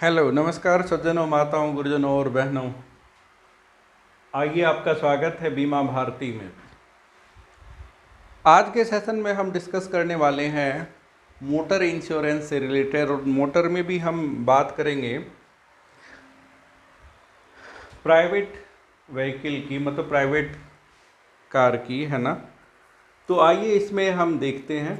Hello नमस्कार सज्जनों, माताओं, गुरुजनों और बहनों। आइए, आपका स्वागत है बीमा भारती में। आज के सेशन में हम डिस्कस करने वाले हैं मोटर इंश्योरेंस से रिलेटेड, और मोटर में भी हम बात करेंगे प्राइवेट व्हीकल की, मतलब प्राइवेट कार की, है ना। तो आइए इसमें हम देखते हैं।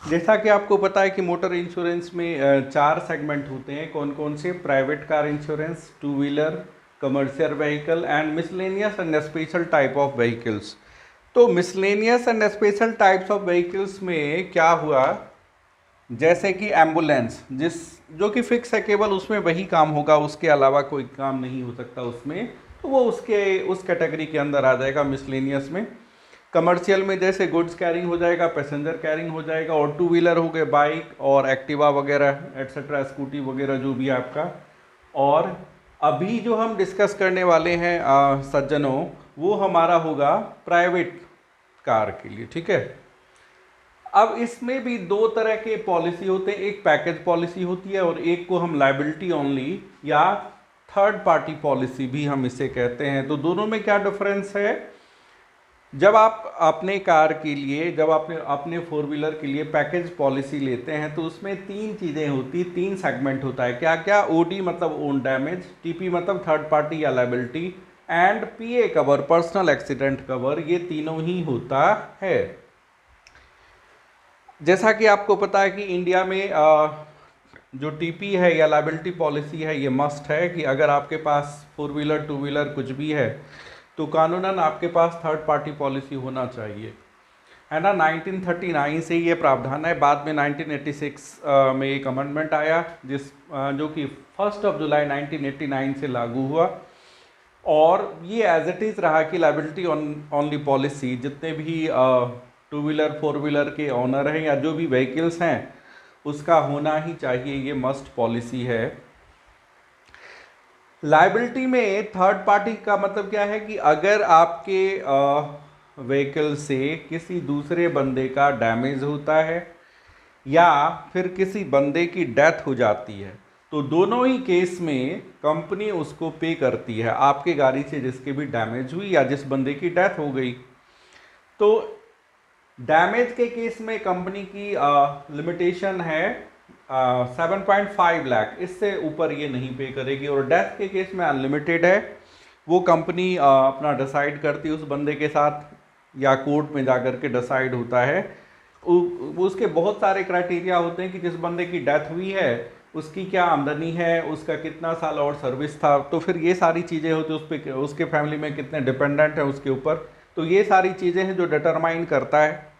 जैसा कि आपको पता है कि मोटर इंश्योरेंस में 4 सेगमेंट होते हैं। कौन कौन से? Private car insurance, two wheeler, commercial vehicle and miscellaneous and special type of vehicles. तो miscellaneous and special types of vehicles में क्या हुआ, जैसे कि एम्बुलेंस, जो कि फिक्स है, केवल उसमें वही काम होगा, उसके अलावा कोई काम नहीं हो सकता उसमें, तो वो उस कैटेगरी के अंदर आ जाएगा मिसलेनियस में। कमर्शियल में जैसे गुड्स कैरिंग हो जाएगा, पैसेंजर कैरिंग हो जाएगा, और टू व्हीलर हो गए, बाइक और एक्टिवा वगैरह एट्सेट्रा, स्कूटी वगैरह जो भी है आपका। और अभी जो हम डिस्कस करने वाले हैं सज्जनों, वो हमारा होगा प्राइवेट कार के लिए, ठीक है। अब इसमें भी 2 तरह के पॉलिसी होते हैं, एक पैकेज पॉलिसी होती है और एक को हम लायबिलिटी ओनली या थर्ड पार्टी पॉलिसी भी हम इसे कहते हैं। तो दोनों में क्या डिफरेंस है? जब आप अपने कार के लिए, जब आपने अपने 4 व्हीलर के लिए पैकेज पॉलिसी लेते हैं, तो उसमें 3 चीज़ें होती, 3 सेगमेंट होता है। क्या क्या? ओडी मतलब ओन डैमेज, टीपी मतलब थर्ड पार्टी या liability, and PA cover, personal accident cover. ये तीनों ही होता है। जैसा कि आपको पता है कि इंडिया में जो टीपी है या लायबिलिटी पॉलिसी है, ये मस्ट है कि अगर आपके पास 4 व्हीलर, टू व्हीलर कुछ भी है, तो कानूनन आपके पास थर्ड पार्टी पॉलिसी होना चाहिए, है ना। 1939 से ये प्रावधान है। बाद में 1986 में एक अमेंडमेंट आया, जो कि 1 जुलाई 1989 से लागू हुआ। और ये एज इट इज़ रहा कि लायबिलिटी ओनली पॉलिसी, जितने भी टू व्हीलर, 4 व्हीलर के ऑनर हैं या जो भी व्हीकल्स हैं, उसका होना ही चाहिए, ये मस्ट पॉलिसी है। लायबिलिटी में थर्ड पार्टी का मतलब क्या है कि अगर आपके व्हीकल से किसी दूसरे बंदे का डैमेज होता है या फिर किसी बंदे की डेथ हो जाती है, तो दोनों ही केस में कंपनी उसको पे करती है, आपके गाड़ी से जिसके भी डैमेज हुई या जिस बंदे की डेथ हो गई। तो डैमेज के केस में कंपनी की लिमिटेशन है 7.5 लाख, इससे ऊपर ये नहीं पे करेगी। और डेथ के केस में अनलिमिटेड है, वो कंपनी अपना डिसाइड करती है उस बंदे के साथ, या कोर्ट में जाकर के डिसाइड होता है। उसके बहुत सारे क्राइटेरिया होते हैं कि जिस बंदे की डेथ हुई है उसकी क्या आमदनी है, उसका कितना साल और सर्विस था, तो फिर ये सारी चीज़ें होती हैं, उस पर उसके फैमिली में कितने डिपेंडेंट है उसके ऊपर। तो ये सारी चीज़ें हैं जो डिटरमाइन करता है।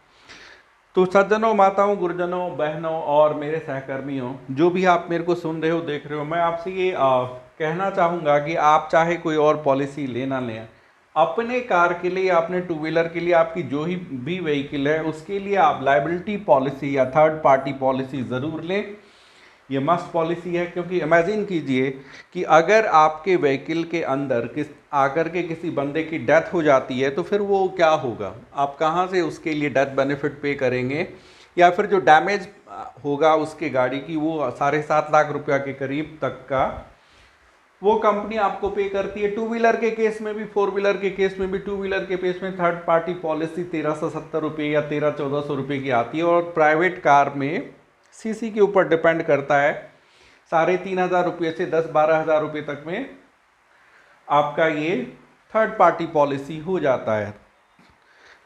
तो सज्जनों, माताओं, गुरुजनों, बहनों और मेरे सहकर्मियों, जो भी आप मेरे को सुन रहे हो, देख रहे हो, मैं आपसे ये कहना चाहूँगा कि आप चाहे कोई और पॉलिसी ले ना लें, अपने कार के लिए, अपने टू व्हीलर के लिए, आपकी जो ही भी व्हीकल है उसके लिए आप लायबिलिटी पॉलिसी या थर्ड पार्टी पॉलिसी ज़रूर लें। ये मस्ट पॉलिसी है, क्योंकि इमेजिन कीजिए कि अगर आपके व्हीकल के अंदर आकर के किसी बंदे की डेथ हो जाती है, तो फिर वो क्या होगा? आप कहाँ से उसके लिए डेथ बेनिफिट पे करेंगे? या फिर जो डैमेज होगा उसके गाड़ी की, वो 7.5 लाख रुपया के करीब तक का वो कंपनी आपको पे करती है। टू व्हीलर के केस में भी, 4 व्हीलर के केस में भी। टू व्हीलर के केस में थर्ड पार्टी पॉलिसी 1370 रुपये या 1300-1400 रुपये की आती है, और प्राइवेट कार में सीसी के ऊपर डिपेंड करता है, 3,500 रुपये से 10-12 हज़ार रुपये तक में आपका ये थर्ड पार्टी पॉलिसी हो जाता है।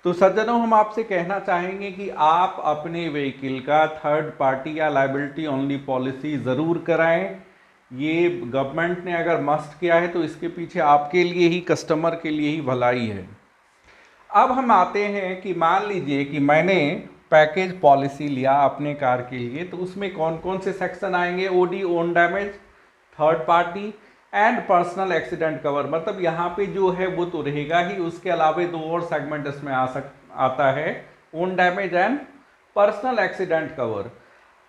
तो सज्जनों, हम आपसे कहना चाहेंगे कि आप अपने व्हीकल का थर्ड पार्टी या लायबिलिटी ओनली पॉलिसी ज़रूर कराएं। ये गवर्नमेंट ने अगर मस्ट किया है तो इसके पीछे आपके लिए ही, कस्टमर के लिए ही भलाई है। अब हम आते हैं कि मान लीजिए कि मैंने पैकेज पॉलिसी लिया अपने कार के लिए, तो उसमें कौन कौन से सेक्शन आएंगे? OD own damage, third party and personal accident cover. मतलब यहाँ पे जो है वो तो रहेगा ही, उसके अलावा 2 और सेगमेंट इसमें आता है, own damage and personal accident cover.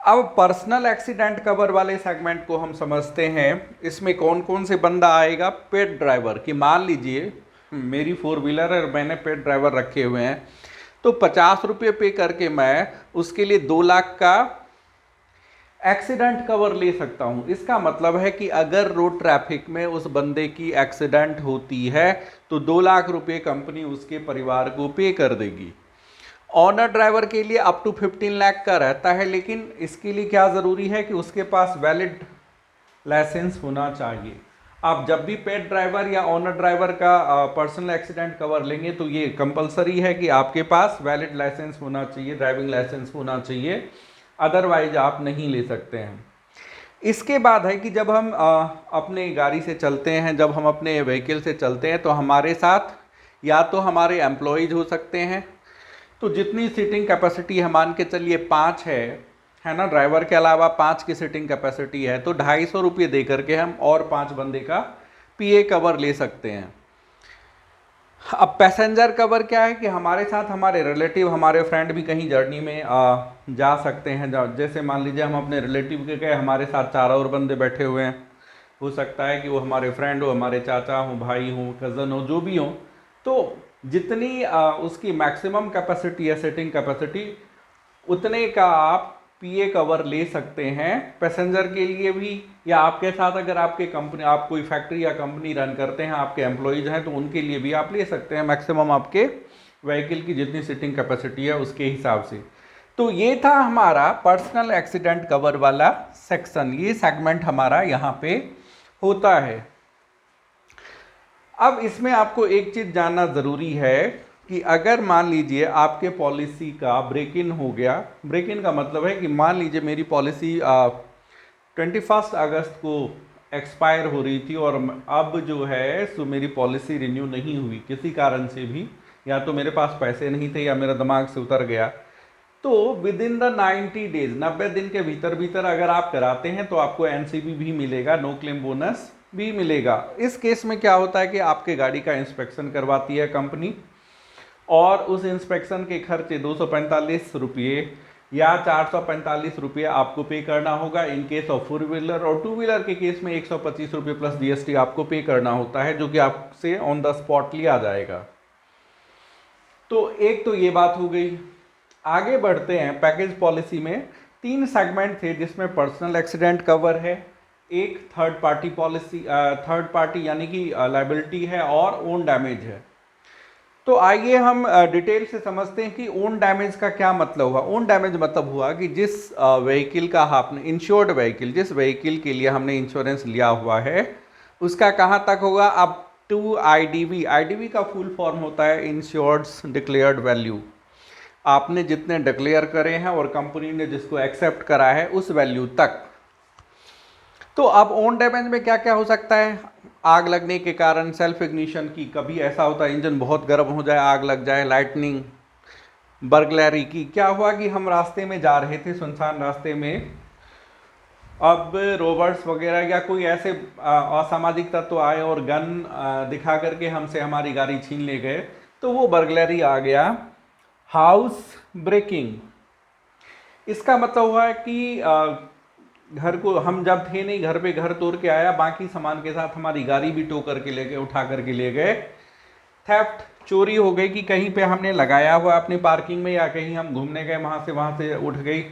अब पर्सनल एक्सीडेंट कवर वाले सेगमेंट को हम समझते हैं। इसमें कौन कौन से बंदा आएगा? Paid driver. कि मान लीजिए मेरी 4 व्हीलर है और मैंने पेड ड्राइवर रखे हुए हैं, तो 50 रुपये पे करके मैं उसके लिए 2 लाख का एक्सीडेंट कवर ले सकता हूं। इसका मतलब है कि अगर रोड ट्रैफिक में उस बंदे की एक्सीडेंट होती है तो 2 लाख रुपए कंपनी उसके परिवार को पे कर देगी। ऑनर ड्राइवर के लिए अप टू 15 लाख का रहता है, लेकिन इसके लिए क्या ज़रूरी है कि उसके पास वैलिड लाइसेंस होना चाहिए। आप जब भी पेड ड्राइवर या ऑनर ड्राइवर का पर्सनल एक्सीडेंट कवर लेंगे तो ये कंपलसरी है कि आपके पास वैलिड लाइसेंस होना चाहिए, ड्राइविंग लाइसेंस होना चाहिए, अदरवाइज आप नहीं ले सकते हैं। इसके बाद है कि जब हम अपने गाड़ी से चलते हैं, जब हम अपने व्हीकल से चलते हैं तो हमारे साथ या तो हमारे एम्प्लॉयज़ हो सकते हैं। तो जितनी सीटिंग कैपेसिटी है, मान के चलिए 5 है ना, ड्राइवर के अलावा 5 की सीटिंग कैपेसिटी है, तो 250 रुपये दे करके हम और 5 बंदे का पीए कवर ले सकते हैं। अब पैसेंजर कवर क्या है कि हमारे साथ हमारे रिलेटिव, हमारे फ्रेंड भी कहीं जर्नी में जा सकते हैं। जैसे मान लीजिए हम अपने रिलेटिव के गए, हमारे साथ 4 और बंदे बैठे हुए हैं, हो सकता है कि वो हमारे फ्रेंड हो, हमारे चाचा हो, भाई हो, कज़न हो, जो भी हो। तो जितनी उसकी मैक्सिमम कैपेसिटी है, सीटिंग कैपेसिटी, उतने का आप पीए कवर ले सकते हैं पैसेंजर के लिए भी, या आपके साथ अगर आपके कंपनी, आप कोई फैक्ट्री या कंपनी रन करते हैं, आपके एम्प्लॉयज़ हैं, तो उनके लिए भी आप ले सकते हैं मैक्सिमम आपके व्हीकल की जितनी सीटिंग कैपेसिटी है उसके हिसाब से। तो ये था हमारा पर्सनल एक्सीडेंट कवर वाला सेक्शन, ये सेगमेंट हमारा यहाँ पे होता है। अब इसमें आपको एक चीज़ जानना ज़रूरी है कि अगर मान लीजिए आपके पॉलिसी का ब्रेक इन हो गया, ब्रेक इन का मतलब है कि मान लीजिए मेरी पॉलिसी 21 अगस्त को एक्सपायर हो रही थी और अब जो है सो मेरी पॉलिसी रिन्यू नहीं हुई किसी कारण से भी, या तो मेरे पास पैसे नहीं थे या मेरा दिमाग से उतर गया, तो विद इन द 90 डेज, 90 दिन के भीतर भीतर अगर आप कराते हैं तो आपको एनसीबी भी मिलेगा, नो क्लेम बोनस भी मिलेगा। इस केस में क्या होता है कि आपके गाड़ी का इंस्पेक्शन करवाती है कंपनी, और उस इंस्पेक्शन के खर्चे 245 रुपये या 445 रुपये आपको पे करना होगा इन केस ऑफ 4 व्हीलर, और 2 व्हीलर के केस में 125 रुपये प्लस जीएसटी आपको पे करना होता है, जो कि आपसे ऑन द स्पॉट लिया जाएगा। तो एक तो ये बात हो गई। आगे बढ़ते हैं। पैकेज पॉलिसी में 3 सेगमेंट थे जिसमें पर्सनल एक्सीडेंट कवर है, एक third party policy, third party यानी कि लायबिलिटी है, और ओन डैमेज है। तो आइए हम डिटेल से समझते हैं कि ओन डैमेज का क्या मतलब हुआ। ओन डैमेज मतलब हुआ कि जिस व्हीकल का आपने इंश्योर्ड व्हीकल, जिस व्हीकल के लिए हमने इंश्योरेंस लिया हुआ है, उसका कहाँ तक होगा, अप टू आईडीवी। आईडीवी का फुल फॉर्म होता है इंश्योर्ड्स डिक्लेयर्ड वैल्यू। आपने जितने डिक्लेयर करे हैं और कंपनी ने जिसको एक्सेप्ट करा है उस वैल्यू तक। तो अब ओन डैमेज में क्या क्या हो सकता है, आग लगने के कारण, सेल्फ इग्निशन की, कभी ऐसा होता है इंजन बहुत गर्म हो जाए, आग लग जाए, लाइटनिंग, बर्गलरी की। क्या हुआ कि हम रास्ते में जा रहे थे, सुनसान रास्ते में, अब रोबर्ट्स वगैरह या कोई ऐसे असामाजिक तत्व आए और गन दिखा करके हमसे हमारी गाड़ी छीन ले गए, तो वो बर्गलरी आ गया। हाउस ब्रेकिंग, इसका मतलब हुआ है कि घर को हम जब थे नहीं, घर पे घर तोड़ के आया, बाकी सामान के साथ हमारी गाड़ी भी टो करके ले गए, उठा करके ले गए। थेफ्ट, चोरी हो गई कि कहीं पे हमने लगाया हुआ अपनी पार्किंग में, या कहीं हम घूमने गए, वहां से उठ गई।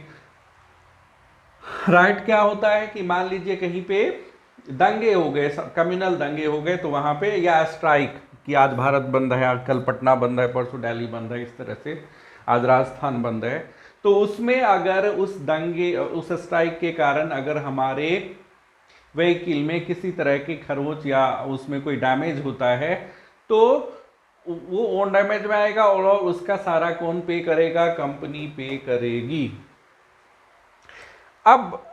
राइट, क्या होता है कि मान लीजिए कहीं पे दंगे हो गए, कम्युनल दंगे हो गए, तो वहां पे, या स्ट्राइक कि आज भारत बंद है, आज कल पटना बंद है, परसों दिल्ली बंद है, इस तरह से आज राजस्थान बंद है, तो उसमें अगर उस दंगे, उस स्ट्राइक के कारण अगर हमारे व्हीकल में किसी तरह के खरोच या उसमें कोई डैमेज होता है, तो वो ओन डैमेज में आएगा, और उसका सारा कौन पे करेगा, कंपनी पे करेगी। अब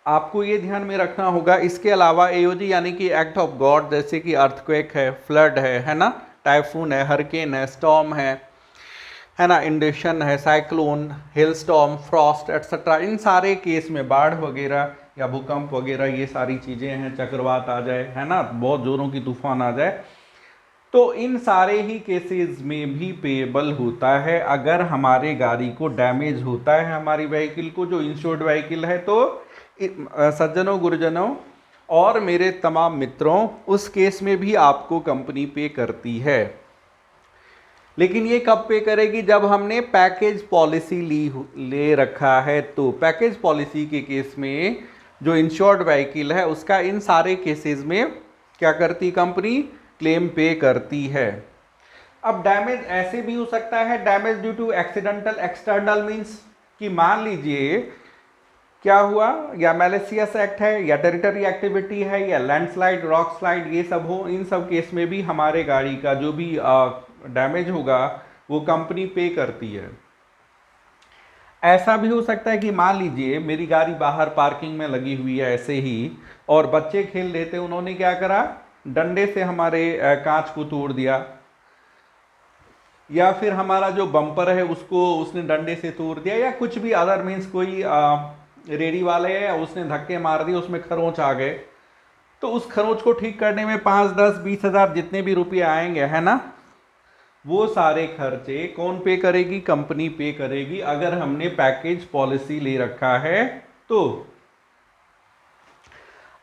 आपको ये ध्यान में रखना होगा, इसके अलावा एओजी यानी कि एक्ट ऑफ गॉड, जैसे कि अर्थक्वेक है, फ्लड है ना, टाइफून है, हरिकेन है, स्टॉर्म है ना, इंडेशन है, साइक्लोन, हेलस्टॉर्म, फ्रॉस्ट एटसेट्रा, इन सारे केस में, बाढ़ वगैरह या भूकंप वगैरह, ये सारी चीज़ें हैं, चक्रवात आ जाए, है ना, बहुत ज़ोरों की तूफान आ जाए, तो इन सारे ही केसेस में भी पेएबल होता है अगर हमारे गाड़ी को डैमेज होता है, हमारी व्हीकल को, जो इंश्योर्ड व्हीकल है। तो सज्जनों, गुरुजनों और मेरे तमाम मित्रों, उस केस में भी आपको कंपनी पे करती है। लेकिन ये कब पे करेगी, जब हमने पैकेज पॉलिसी ले रखा है। तो पैकेज पॉलिसी के केस में जो इंश्योर्ड व्हीकल है उसका इन सारे केसेस में क्या करती कंपनी, क्लेम पे करती है। अब डैमेज ऐसे भी हो सकता है, damage due to accidental external means कि मान लीजिए क्या हुआ, या मैलिशियस एक्ट है, या टेरिटरी एक्टिविटी है, या लैंडस्लाइड, रॉक स्लाइड, ये सब हो, इन सब केस में भी हमारे गाड़ी का जो भी डैमेज होगा वो कंपनी पे करती है। ऐसा भी हो सकता है कि मान लीजिए मेरी गाड़ी बाहर पार्किंग में लगी हुई है ऐसे ही, और बच्चे खेल रहे थे, उन्होंने क्या करा, डंडे से हमारे कांच को तोड़ दिया, या फिर हमारा जो बम्पर है उसको उसने डंडे से तोड़ दिया, या कुछ भी अदर मीन्स कोई रेडी वाले है उसने धक्के मार दिए, उसमें खरोंच आ गए, तो उस खरोंच को ठीक करने में 5, 10, 20 हजार जितने भी रुपये आएंगे, है ना, वो सारे खर्चे कौन पे करेगी, कंपनी पे करेगी, अगर हमने पैकेज पॉलिसी ले रखा है तो।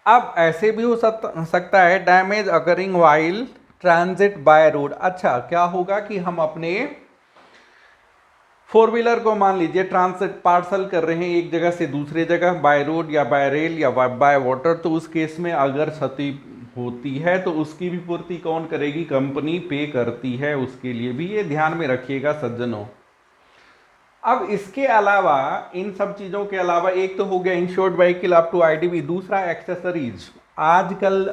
अब ऐसे भी हो सकता है damage occurring while transit by road. अच्छा, क्या होगा कि हम अपने 4 व्हीलर को मान लीजिए ट्रांसिट पार्सल कर रहे हैं एक जगह से दूसरे जगह, बाय रोड या बाय रेल या बाय वाटर, तो उस केस में अगर क्षति होती है तो उसकी भी पूर्ति कौन करेगी, कंपनी पे करती है, उसके लिए भी ये ध्यान में रखिएगा सज्जनों। अब इसके अलावा, इन सब चीज़ों के अलावा, एक तो हो गया insured vehicle up to IDV, दूसरा एक्सेसरीज। आजकल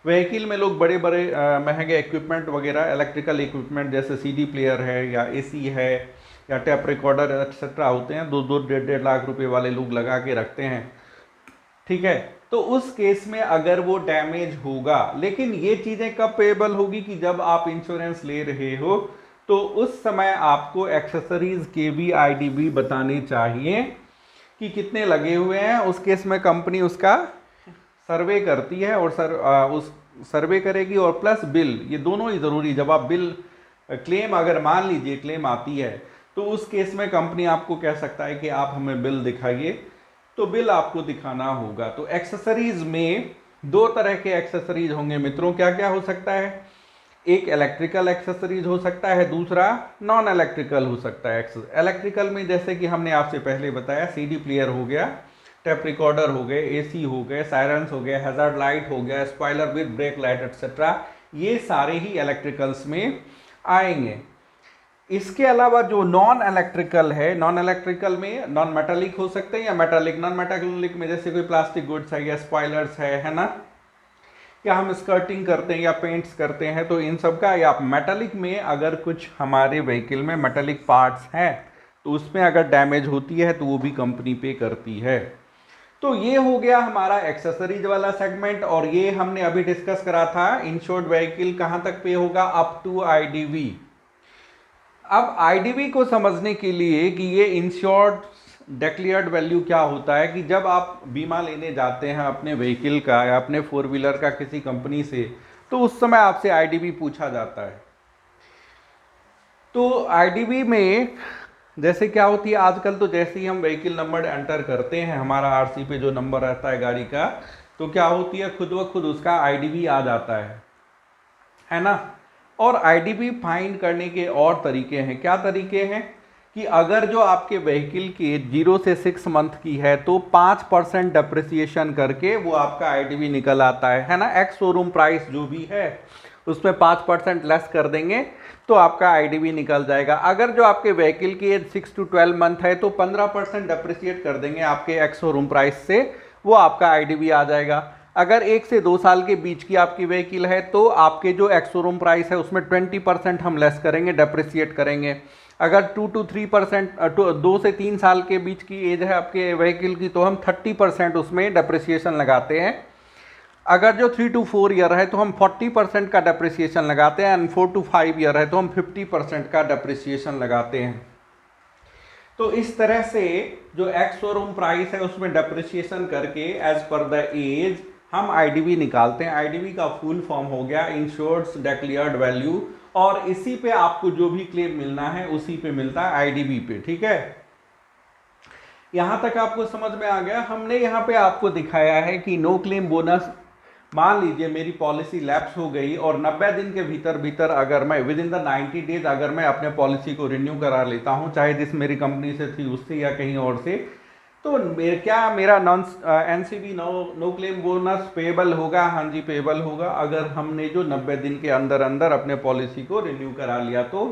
व्हीकल में लोग बड़े बड़े महंगे इक्विपमेंट वगैरह, इलेक्ट्रिकल इक्विपमेंट जैसे सीडी प्लेयर है या एसी है या टेप रिकॉर्डर एक्सेट्रा होते हैं, 2-2, 1.5 लाख रुपए वाले लोग लगा के रखते हैं, ठीक है। तो उस केस में अगर वो डैमेज होगा, लेकिन ये चीज़ें कब पेएबल होगी कि जब आप इंश्योरेंस ले रहे हो, तो उस समय आपको एक्सेसरीज के भी आईडीवी बताने चाहिए कि कितने लगे हुए हैं। उस केस में कंपनी उसका सर्वे करती है, और उस सर्वे करेगी और प्लस बिल, ये दोनों ही ज़रूरी। जब आप बिल क्लेम, अगर मान लीजिए क्लेम आती है, तो उस केस में कंपनी आपको कह सकता है कि आप हमें बिल दिखाइए, तो बिल आपको दिखाना होगा। तो एक्सेसरीज में 2 तरह के एक्सेसरीज होंगे मित्रों। क्या क्या हो सकता है, एक इलेक्ट्रिकल एक्सेसरीज हो सकता है, दूसरा नॉन इलेक्ट्रिकल हो सकता है। इलेक्ट्रिकल में जैसे कि हमने आपसे पहले बताया, सीडी प्लेयर हो गया, टेप रिकॉर्डर हो गए, एसी हो गए, सायरन्स हो गए, हैजार्ड लाइट हो गया, spoiler with brake light etcetera, ये सारे ही इलेक्ट्रिकल्स में आएंगे। इसके अलावा जो नॉन इलेक्ट्रिकल है, नॉन इलेक्ट्रिकल में नॉन मेटालिक हो सकते हैं या मेटालिक। नॉन मेटालिक में जैसे कोई प्लास्टिक गुड्स है या स्पॉइलर्स है ना, या हम स्कर्टिंग करते हैं या पेंट्स करते हैं, तो इन सब का। या मेटालिक में अगर कुछ हमारे व्हीकल में मेटालिक पार्ट्स हैं तो उसमें अगर डैमेज होती है तो वो भी कंपनी पे करती है। तो ये हो गया हमारा एक्सेसरीज वाला सेगमेंट, और ये हमने अभी डिस्कस करा था इंश्योर्ड व्हीकल कहां तक पे होगा, अप टू आईडीवी। अब आईडीवी को समझने के लिए कि ये इंश्योर्ड डिक्लेयर्ड वैल्यू क्या होता है, कि जब आप बीमा लेने जाते हैं अपने व्हीकल का या अपने 4 व्हीलर का किसी कंपनी से, तो उस समय आपसे आईडीवी पूछा जाता है। तो आईडीवी में जैसे क्या होती है आजकल, तो जैसे ही हम व्हीकल नंबर एंटर करते हैं, हमारा आरसी पे जो नंबर रहता है गाड़ी का, तो क्या होती है, खुद ब खुद उसका आईडीवी आ जाता है ना। और आईडीवी फाइंड करने के और तरीके हैं। क्या तरीके हैं, कि अगर जो आपके व्हीकल की 0 से 6 मंथ की है तो 5% डिप्रिसिएशन करके वो आपका आईडीवी निकल आता है ना। एक्स शोरूम प्राइस जो भी है उसमें 5% लेस कर देंगे तो आपका आईडीवी निकल जाएगा। अगर जो आपके व्हीकल की एज 6 to 12 मंथ है तो 15% डिप्रिसिएट कर देंगे आपके एक्स शोरूम प्राइस से, वो आपका आईडीवी आ जाएगा। अगर 1 से 2 साल के बीच की आपकी व्हीकल है तो आपके जो एक्स शोरूम प्राइस है उसमें 20% हम लेस करेंगे, डेप्रिसिएट करेंगे। अगर 2 to 3%, 2 से 3 साल के बीच की एज है आपके व्हीकल की तो हम 30% उसमें डेप्रिसिएशन लगाते हैं। अगर जो 3 to 4 ईयर है तो हम 40% का डेप्रिसिएशन लगाते हैं, एंड 4 to 5 ईयर है तो हम 50% का डेप्रिसिएशन लगाते हैं। तो इस तरह से जो एक्स शोरूम प्राइस है उसमें डेप्रिसिएशन करके एज पर द एज हम आईडीवी निकालते हैं। आईडीवी का फुल फॉर्म हो गया इंश्योर्ड डिक्लेयर्ड वैल्यू, और इसी पे आपको जो भी क्लेम मिलना है उसी पे मिलता है, आईडीवी पे, ठीक है। यहां तक आपको समझ में आ गया। हमने यहां पे आपको दिखाया है कि नो क्लेम बोनस मान लीजिए मेरी पॉलिसी लैप्स हो गई और 90 दिन के भीतर भीतर अगर मैं विद इन द 90 डेज अगर मैं अपने पॉलिसी को रिन्यू करा लेता हूं, चाहे जिस मेरी कंपनी से थी उससे या कहीं और से, तो क्या मेरा non NCB no claim bonus payable होगा? हाँ जी, पेबल होगा। अगर हमने जो 90 दिन के अंदर अंदर अपने पॉलिसी को रिन्यू करा लिया तो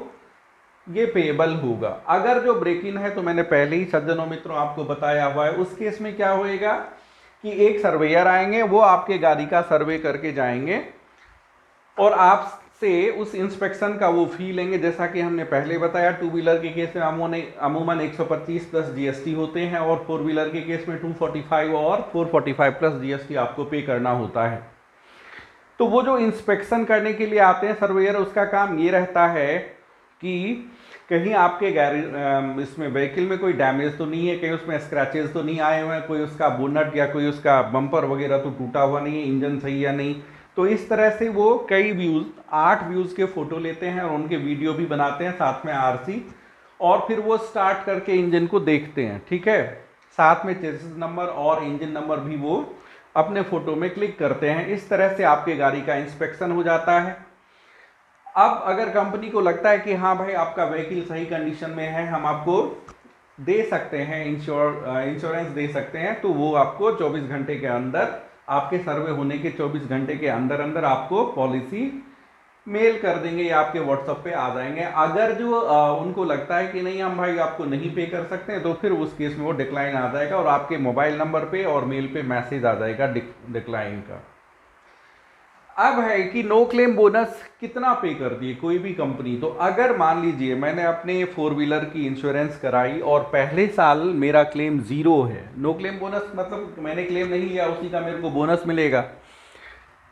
ये पेबल होगा। अगर जो ब्रेक इन है, तो मैंने पहले ही सज्जनों मित्रों आपको बताया हुआ है, उस केस में क्या होएगा कि एक सर्वेयर आएंगे, वो आपके गाड़ी का सर्वे करके जाएंगे और आपसे उस इंस्पेक्शन का वो फी लेंगे। जैसा कि हमने पहले बताया, टू व्हीलर के केस में अमूमन 125 प्लस जीएसटी होते हैं और फोर व्हीलर के केस में 245 और 445 प्लस जीएसटी आपको पे करना होता है। तो वो जो इंस्पेक्शन करने के लिए आते हैं सर्वेयर, उसका काम ये रहता है कि कहीं आपके इसमें व्हीकल में कोई डैमेज तो नहीं है, कहीं उसमें स्क्रैचेस तो नहीं आए हुए हैं, कोई उसका बोनट या कोई उसका बम्पर वगैरह तो टूटा हुआ नहीं है, इंजन सही या नहीं। तो इस तरह से वो कई व्यूज़, 8 व्यूज़ के फोटो लेते हैं और उनके वीडियो भी बनाते हैं, साथ में आरसी, और फिर वो स्टार्ट करके इंजन को देखते हैं। ठीक है, साथ में चेसिस नंबर और इंजन नंबर भी वो अपने फोटो में क्लिक करते हैं। इस तरह से आपके गाड़ी का इंस्पेक्शन हो जाता है। अब अगर कंपनी को लगता है कि हाँ भाई आपका व्हीकल सही कंडीशन में है, हम आपको दे सकते हैं इंश्योरेंस दे सकते हैं, तो वो आपको 24 घंटे के अंदर, आपके सर्वे होने के 24 घंटे के अंदर अंदर आपको पॉलिसी मेल कर देंगे या आपके व्हाट्सएप पे आ जाएंगे। अगर जो उनको लगता है कि नहीं हम भाई आपको नहीं पे कर सकते हैं, तो फिर उस केस में वो डिक्लाइन आ जाएगा और आपके मोबाइल नंबर पे और मेल पे मैसेज आ जाएगा डिक्लाइन का। अब है कि नो क्लेम बोनस कितना पे कर दिए कोई भी कंपनी। तो अगर मान लीजिए मैंने अपने फोर व्हीलर की इंश्योरेंस कराई और पहले साल मेरा क्लेम 0 है, नो क्लेम बोनस मतलब मैंने क्लेम नहीं लिया, उसी का मेरे को बोनस मिलेगा।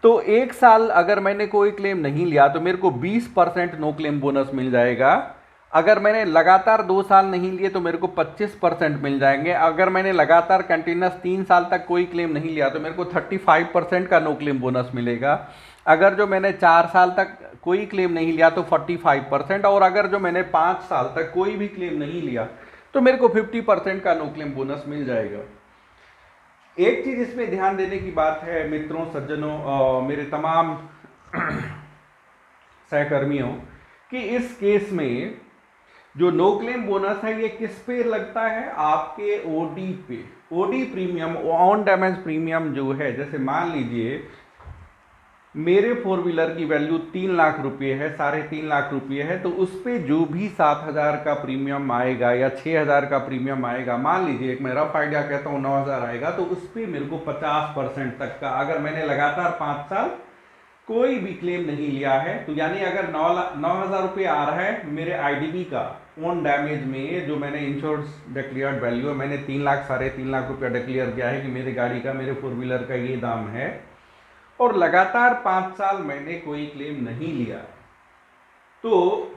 तो एक साल अगर मैंने कोई क्लेम नहीं लिया तो मेरे को 20% नो क्लेम बोनस मिल जाएगा। अगर मैंने लगातार 2 साल नहीं लिए तो मेरे को 25% मिल जाएंगे। अगर मैंने लगातार कंटिन्यूस 3 साल तक कोई क्लेम नहीं लिया तो मेरे को 35% का नो क्लेम बोनस मिलेगा। अगर जो मैंने 4 साल तक कोई क्लेम नहीं लिया तो 45%, और अगर जो मैंने 5 साल तक कोई भी क्लेम नहीं लिया तो मेरे को 50% का नो क्लेम बोनस मिल जाएगा। एक चीज इसमें ध्यान देने की बात है मित्रों, सज्जनों, मेरे तमाम सहकर्मियों, कि इस केस में जो नो क्लेम बोनस है ये किस पे लगता है? आपके ओडी पे। OD premium, own damage premium जो है, जैसे मान लीजिए मेरे फोर व्हीलर की वैल्यू 3 लाख रुपए है, 3.5 लाख रुपए है, तो उस पे जो भी 7,000 का प्रीमियम आएगा या 6,000 का प्रीमियम आएगा, मान लीजिए एक मैं रफ आइडिया कहता हूँ 9,000 आएगा, तो उस पे मेरे को 50% तक का, अगर मैंने लगातार 5 साल कोई भी क्लेम नहीं लिया है, तो यानी अगर 9,000 रुपये आ रहा है मेरे आईडीबी का ऑन डैमेज में, जो मैंने इंश्योरेंस डिक्लेयर्ड वैल्यू है, मैंने 3 लाख 3.5 लाख रुपया डिक्लेयर किया है कि मेरे गाड़ी का, मेरे फोर व्हीलर का ये दाम है, और लगातार 5 साल मैंने कोई क्लेम नहीं लिया, तो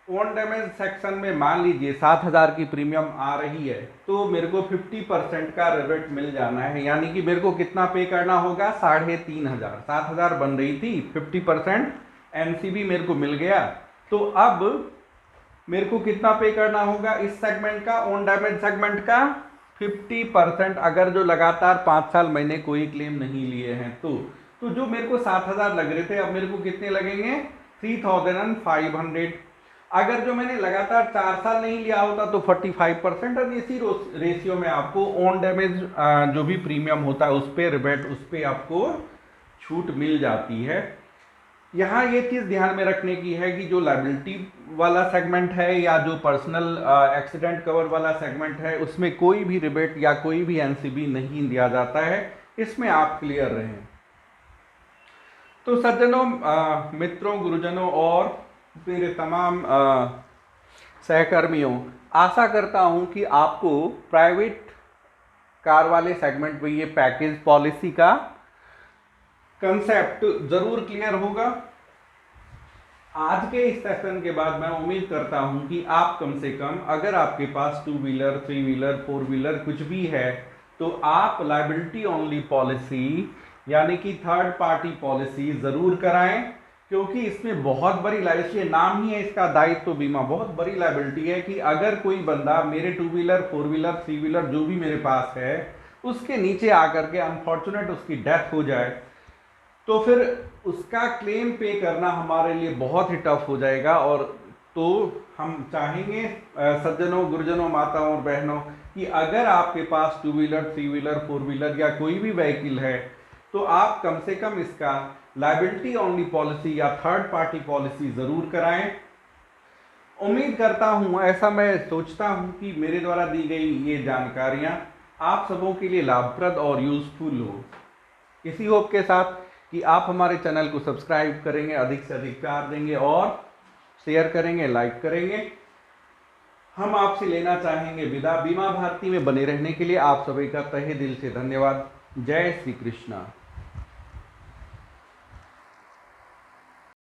ऑन डैमेज सेक्शन में मान लीजिए 7,000 की प्रीमियम आ रही है, तो मेरे को 50% का रिबेट मिल जाना है। यानी कि मेरे को कितना पे करना होगा? 3,500। 7,000 बन रही थी, 50% एनसीबी मेरे को मिल गया, तो अब मेरे को कितना पे करना होगा इस सेगमेंट का, ऑन डैमेज सेगमेंट का? 50%। अगर जो लगातार 5 साल मैंने कोई क्लेम नहीं लिए हैं तो जो मेरे को 7,000 लग रहे थे, अब मेरे को कितने लगेंगे? 3,500। अगर जो मैंने लगातार 4 साल नहीं लिया होता तो 45%, और इसी रेशियो में आपको ऑन डैमेज जो भी प्रीमियम होता है उस पर रिबेट, उस पर आपको छूट मिल जाती है। यहाँ ये चीज़ ध्यान में रखने की है कि जो लायबिलिटी वाला सेगमेंट है या जो पर्सनल एक्सीडेंट कवर वाला सेगमेंट है, उसमें कोई भी रिबेट या कोई भी एनसीबी नहीं दिया जाता है, इसमें आप क्लियर रहें। तो सज्जनों, मित्रों, गुरुजनों और मेरे तमाम सहकर्मियों, आशा करता हूं कि आपको प्राइवेट कार वाले सेगमेंट में ये पैकेज पॉलिसी का कंसेप्ट जरूर क्लियर होगा। आज के इस सेशन के बाद मैं उम्मीद करता हूं कि आप कम से कम, अगर आपके पास 2 व्हीलर, 3 व्हीलर, 4 व्हीलर कुछ भी है, तो आप लायबिलिटी ओनली पॉलिसी यानी कि थर्ड पार्टी पॉलिसी जरूर कराएं, क्योंकि इसमें बहुत बड़ी लायबिलिटी, नाम ही है इसका दायित्व बीमा, बहुत बड़ी लायबिलिटी है कि अगर कोई बंदा मेरे 2 व्हीलर, 4 व्हीलर, 3 व्हीलर जो भी मेरे पास है उसके नीचे आकर के अनफॉर्चुनेट उसकी डेथ हो जाए, तो फिर उसका क्लेम पे करना हमारे लिए बहुत ही टफ हो जाएगा। और तो हम चाहेंगे सज्जनों, गुरुजनों, माताओं और बहनों कि अगर आपके पास two wheeler, three wheeler, four wheeler या कोई भी व्हीकल है तो आप कम से कम इसका लायबिलिटी ओनली पॉलिसी या थर्ड पार्टी पॉलिसी जरूर कराएं। उम्मीद करता हूं, ऐसा मैं सोचता हूं कि मेरे द्वारा दी गई ये जानकारियां आप सबों के लिए लाभप्रद और यूजफुल हो। इसी होप के साथ कि आप हमारे चैनल को सब्सक्राइब करेंगे, अधिक से अधिक प्यार देंगे और शेयर करेंगे, लाइक करेंगे। हम आपसे लेना चाहेंगे विदा। बीमा भारती में बने रहने के लिए आप सभी का तहे दिल से धन्यवाद। जय श्री कृष्णा।